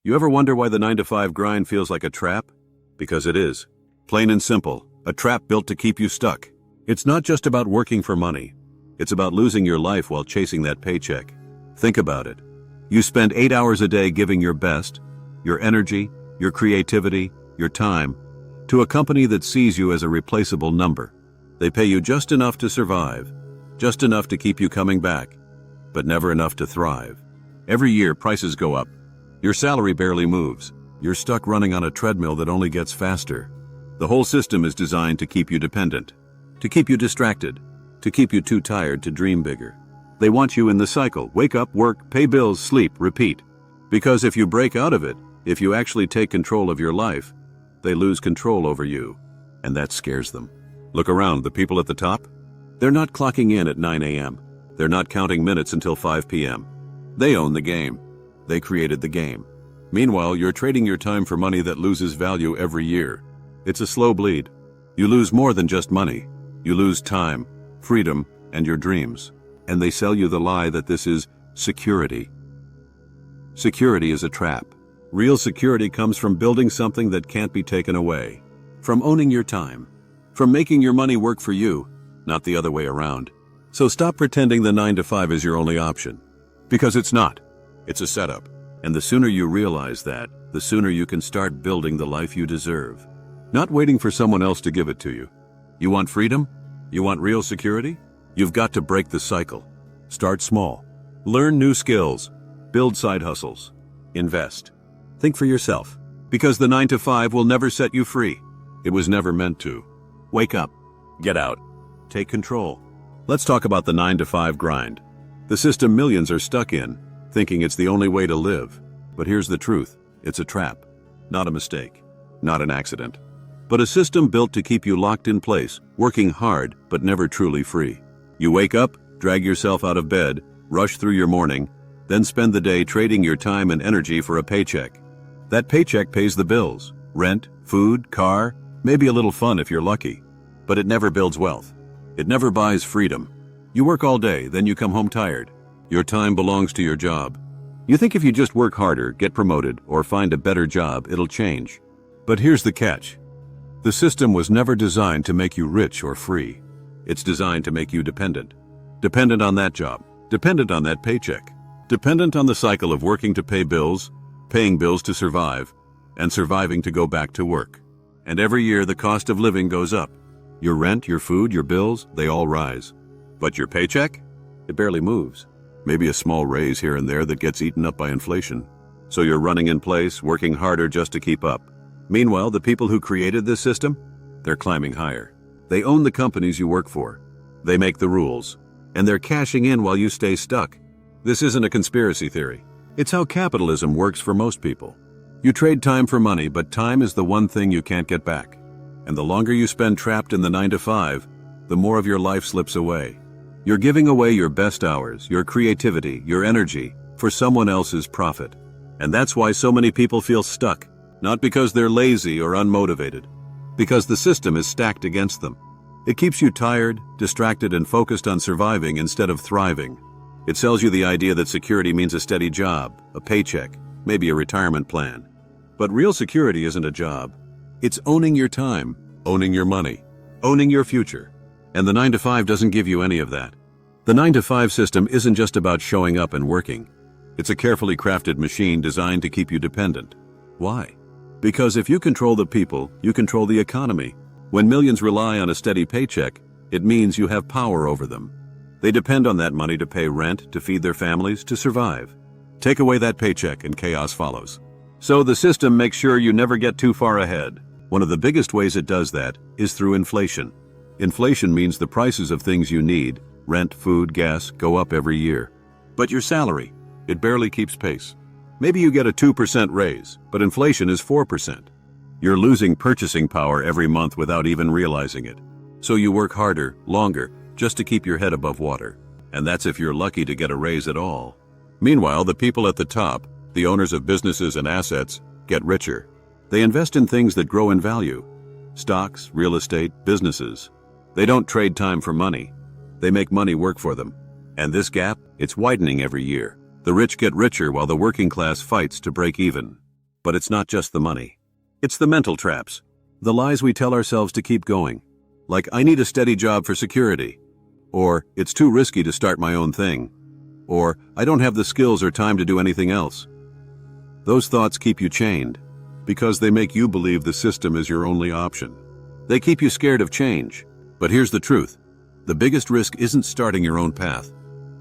You ever wonder why the 9-to-5 grind feels like a trap? Because it is. Plain and simple, a trap built to keep you stuck. It's not just about working for money. It's about losing your life while chasing that paycheck. Think about it. You spend 8 hours a day giving your best, your energy, your creativity, your time, to a company that sees you as a replaceable number. They pay you just enough to survive, just enough to keep you coming back, but never enough to thrive. Every year, prices go up. Your salary barely moves. You're stuck running on a treadmill that only gets faster. The whole system is designed to keep you dependent, to keep you distracted, to keep you too tired to dream bigger. They want you in the cycle: wake up, work, pay bills, sleep, repeat. Because if you break out of it, if you actually take control of your life, they lose control over you, and that scares them. Look around, the people at the top? They're not clocking in at 9 a.m. They're not counting minutes until 5 p.m. They own the game. They created the game. Meanwhile, you're trading your time for money that loses value every year. It's a slow bleed. You lose more than just money. You lose time, freedom, and your dreams. And they sell you the lie that this is security. Security is a trap. Real security comes from building something that can't be taken away. From owning your time. From making your money work for you, not the other way around. So stop pretending the 9-to-5 is your only option. Because it's not. It's a setup. And the sooner you realize that, the sooner you can start building the life you deserve. Not waiting for someone else to give it to you. You want freedom? You want real security? You've got to break the cycle. Start small. Learn new skills. Build side hustles. Invest. Think for yourself. Because the 9-to-5 will never set you free. It was never meant to. Wake up. Get out. Take control. Let's talk about the 9-to-5 grind. The system millions are stuck in, thinking it's the only way to live. But here's the truth. It's a trap. Not a mistake. Not an accident. But a system built to keep you locked in place, working hard, but never truly free. You wake up, drag yourself out of bed, rush through your morning, then spend the day trading your time and energy for a paycheck. That paycheck pays the bills. Rent, food, car, maybe a little fun if you're lucky. But it never builds wealth. It never buys freedom. You work all day, then you come home tired. Your time belongs to your job. You think if you just work harder, get promoted, or find a better job, it'll change. But here's the catch. The system was never designed to make you rich or free. It's designed to make you dependent. Dependent on that job. Dependent on that paycheck. Dependent on the cycle of working to pay bills, paying bills to survive, and surviving to go back to work. And every year the cost of living goes up. Your rent, your food, your bills, they all rise. But your paycheck? It barely moves. Maybe a small raise here and there that gets eaten up by inflation. So you're running in place, working harder just to keep up. Meanwhile, the people who created this system, they're climbing higher. They own the companies you work for. They make the rules. And they're cashing in while you stay stuck. This isn't a conspiracy theory. It's how capitalism works for most people. You trade time for money, but time is the one thing you can't get back. And the longer you spend trapped in the 9-to-5, the more of your life slips away. You're giving away your best hours, your creativity, your energy, for someone else's profit. And that's why so many people feel stuck. Not because they're lazy or unmotivated, because the system is stacked against them. It keeps you tired, distracted, and focused on surviving instead of thriving. It sells you the idea that security means a steady job, a paycheck, maybe a retirement plan. But real security isn't a job. It's owning your time, owning your money, owning your future. And the 9-to-5 doesn't give you any of that. The 9-to-5 system isn't just about showing up and working. It's a carefully crafted machine designed to keep you dependent. Why? Because if you control the people, you control the economy. When millions rely on a steady paycheck, it means you have power over them. They depend on that money to pay rent, to feed their families, to survive. Take away that paycheck and chaos follows. So the system makes sure you never get too far ahead. One of the biggest ways it does that is through inflation. Inflation means the prices of things you need, rent, food, gas, go up every year. But your salary, it barely keeps pace. Maybe you get a 2% raise, but inflation is 4%. You're losing purchasing power every month without even realizing it. So you work harder, longer, just to keep your head above water. And that's if you're lucky to get a raise at all. Meanwhile, the people at the top, the owners of businesses and assets, get richer. They invest in things that grow in value. Stocks, real estate, businesses. They don't trade time for money. They make money work for them. And this gap, it's widening every year. The rich get richer while the working class fights to break even. But it's not just the money. It's the mental traps. The lies we tell ourselves to keep going. Like, I need a steady job for security. Or, it's too risky to start my own thing. Or, I don't have the skills or time to do anything else. Those thoughts keep you chained, because they make you believe the system is your only option. They keep you scared of change. But here's the truth. The biggest risk isn't starting your own path.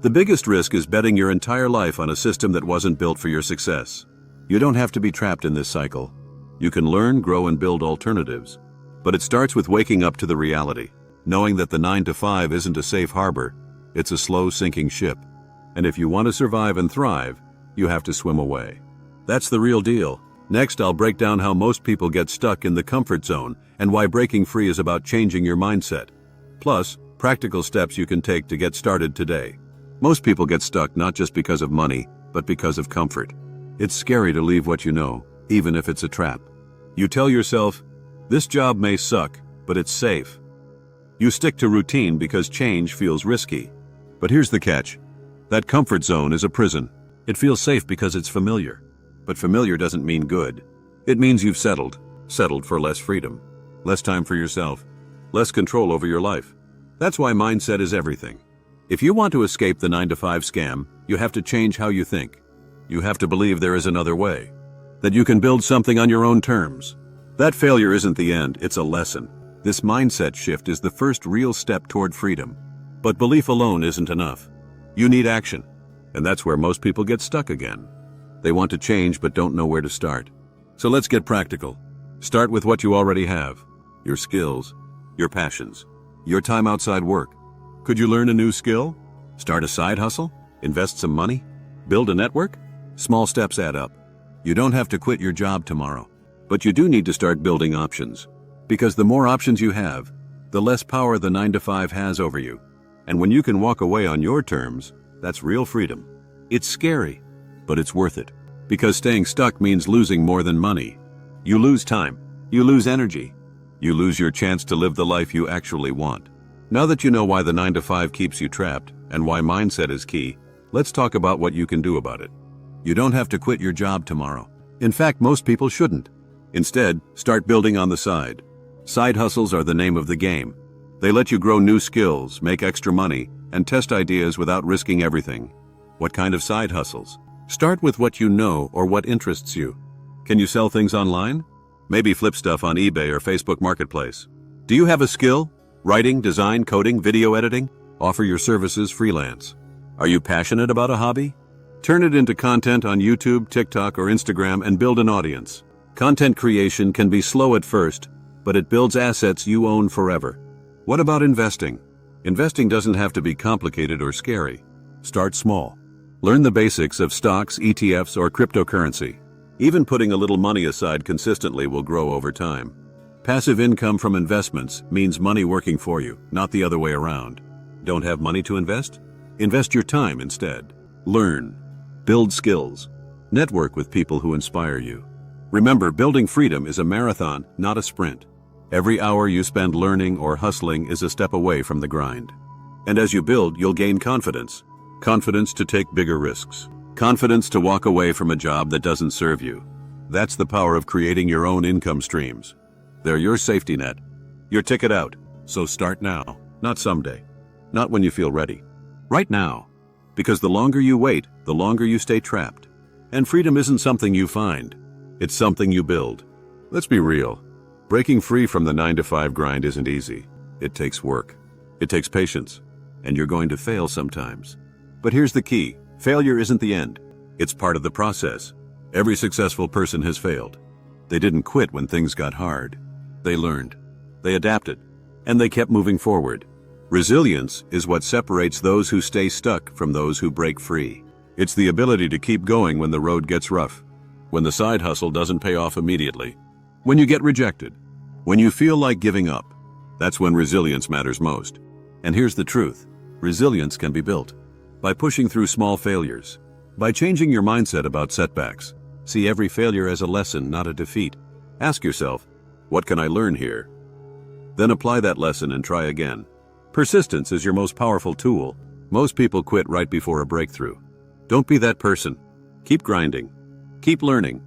The biggest risk is betting your entire life on a system that wasn't built for your success. You don't have to be trapped in this cycle. You can learn, grow, and build alternatives. But it starts with waking up to the reality, knowing that the 9-to-5 isn't a safe harbor, it's a slow sinking ship. And if you want to survive and thrive, you have to swim away. That's the real deal. Next, I'll break down how most people get stuck in the comfort zone and why breaking free is about changing your mindset. Plus, practical steps you can take to get started today. Most people get stuck not just because of money, but because of comfort. It's scary to leave what you know, even if it's a trap. You tell yourself, this job may suck, but it's safe. You stick to routine because change feels risky. But here's the catch. That comfort zone is a prison. It feels safe because it's familiar. But familiar doesn't mean good. It means you've settled for less freedom, less time for yourself, less control over your life. That's why mindset is everything. If you want to escape the 9-to-5 scam, you have to change how you think. You have to believe there is another way, that you can build something on your own terms. That failure isn't the end, it's a lesson. This mindset shift is the first real step toward freedom. But belief alone isn't enough. You need action. And that's where most people get stuck again. They want to change but don't know where to start. So let's get practical. Start with what you already have. Your skills, your passions, your time outside work. Could you learn a new skill? Start a side hustle? Invest some money? Build a network? Small steps add up. You don't have to quit your job tomorrow. But you do need to start building options. Because the more options you have, the less power the 9-to-5 has over you. And when you can walk away on your terms, that's real freedom. It's scary, but it's worth it. Because staying stuck means losing more than money. You lose time. You lose energy. You lose your chance to live the life you actually want. Now that you know why the 9-to-5 keeps you trapped and why mindset is key, let's talk about what you can do about it. You don't have to quit your job tomorrow. In fact, most people shouldn't. Instead, start building on the side. Side hustles are the name of the game. They let you grow new skills, make extra money, and test ideas without risking everything. What kind of side hustles? Start with what you know or what interests you. Can you sell things online? Maybe flip stuff on eBay or Facebook Marketplace. Do you have a skill? Writing, design, coding, video editing? Offer your services freelance. Are you passionate about a hobby? Turn it into content on YouTube, TikTok, or Instagram and build an audience. Content creation can be slow at first, but it builds assets you own forever. What about investing? Investing doesn't have to be complicated or scary. Start small. Learn the basics of stocks, ETFs, or cryptocurrency. Even putting a little money aside consistently will grow over time. Passive income from investments means money working for you, not the other way around. Don't have money to invest? Invest your time instead. Learn. Build skills. Network with people who inspire you. Remember, building freedom is a marathon, not a sprint. Every hour you spend learning or hustling is a step away from the grind. And as you build, you'll gain confidence. Confidence to take bigger risks. Confidence to walk away from a job that doesn't serve you. That's the power of creating your own income streams. They're your safety net, your ticket out. So start now, not someday, not when you feel ready. Right now. Because the longer you wait, the longer you stay trapped. And freedom isn't something you find. It's something you build. Let's be real. Breaking free from the 9-to-5 grind isn't easy. It takes work. It takes patience. And you're going to fail sometimes. But here's the key. Failure isn't the end. It's part of the process. Every successful person has failed. They didn't quit when things got hard. They learned. They adapted. And they kept moving forward. Resilience is what separates those who stay stuck from those who break free. It's the ability to keep going when the road gets rough. When the side hustle doesn't pay off immediately. When you get rejected. When you feel like giving up. That's when resilience matters most. And here's the truth. Resilience can be built. By pushing through small failures. By changing your mindset about setbacks. See every failure as a lesson, not a defeat. Ask yourself, what can I learn here? Then apply that lesson and try again. Persistence is your most powerful tool. Most people quit right before a breakthrough. Don't be that person. Keep grinding. Keep learning.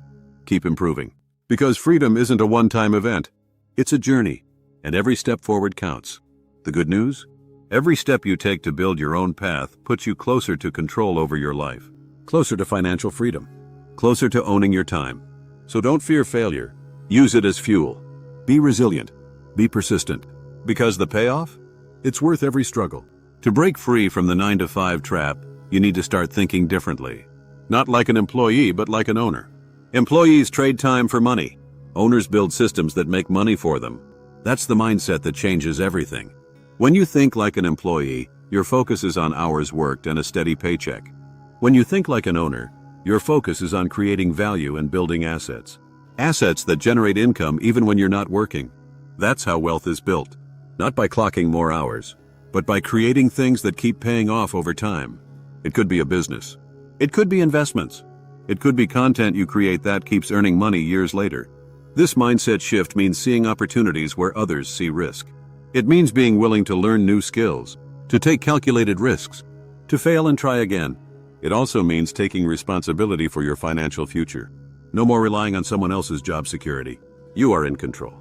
keep improving. Because freedom isn't a one-time event. It's a journey, and every step forward counts. The good news? Every step you take to build your own path puts you closer to control over your life, closer to financial freedom, closer to owning your time. So don't fear failure. Use it as fuel. Be resilient. Be persistent. Because the payoff? It's worth every struggle. To break free from the 9-to-5 trap, you need to start thinking differently. Not like an employee, but like an owner. Employees trade time for money. Owners build systems that make money for them. That's the mindset that changes everything. When you think like an employee, your focus is on hours worked and a steady paycheck. When you think like an owner, your focus is on creating value and building assets. Assets that generate income even when you're not working. That's how wealth is built. Not by clocking more hours, but by creating things that keep paying off over time. It could be a business. It could be investments. It could be content you create that keeps earning money years later. This mindset shift means seeing opportunities where others see risk. It means being willing to learn new skills, to take calculated risks, to fail and try again. It also means taking responsibility for your financial future. No more relying on someone else's job security. You are in control.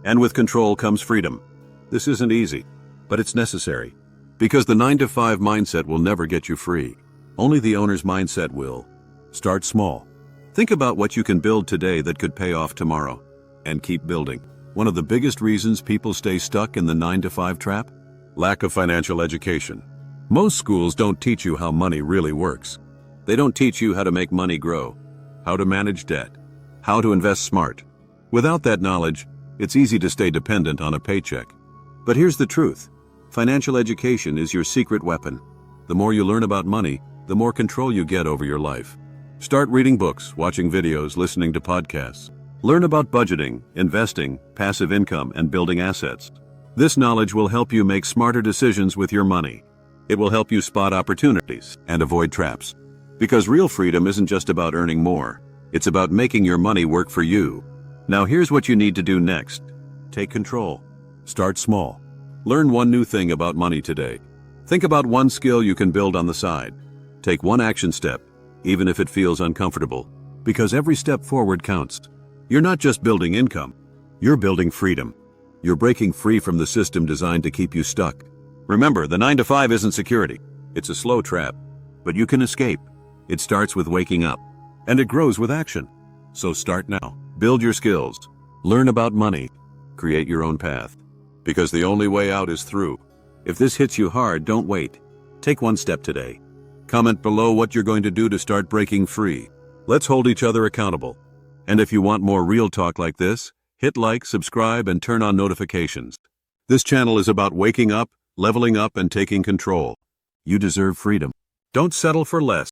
And with control comes freedom. This isn't easy, but it's necessary. Because the 9-to-5 mindset will never get you free. Only the owner's mindset will. Start small. Think about what you can build today that could pay off tomorrow. And keep building. One of the biggest reasons people stay stuck in the 9-to-5 trap? Lack of financial education. Most schools don't teach you how money really works. They don't teach you how to make money grow, how to manage debt, how to invest smart. Without that knowledge, it's easy to stay dependent on a paycheck. But here's the truth. Financial education is your secret weapon. The more you learn about money, the more control you get over your life. Start reading books, watching videos, listening to podcasts. Learn about budgeting, investing, passive income, and building assets. This knowledge will help you make smarter decisions with your money. It will help you spot opportunities and avoid traps. Because real freedom isn't just about earning more. It's about making your money work for you. Now here's what you need to do next. Take control. Start small. Learn one new thing about money today. Think about one skill you can build on the side. Take one action step, even if it feels uncomfortable. Because every step forward counts. You're not just building income. You're building freedom. You're breaking free from the system designed to keep you stuck. Remember, the 9-to-5 isn't security. It's a slow trap. But you can escape. It starts with waking up. And it grows with action. So start now. Build your skills. Learn about money. Create your own path. Because the only way out is through. If this hits you hard, don't wait. Take one step today. Comment below what you're going to do to start breaking free. Let's hold each other accountable. And if you want more real talk like this, hit like, subscribe, and turn on notifications. This channel is about waking up, leveling up, and taking control. You deserve freedom. Don't settle for less.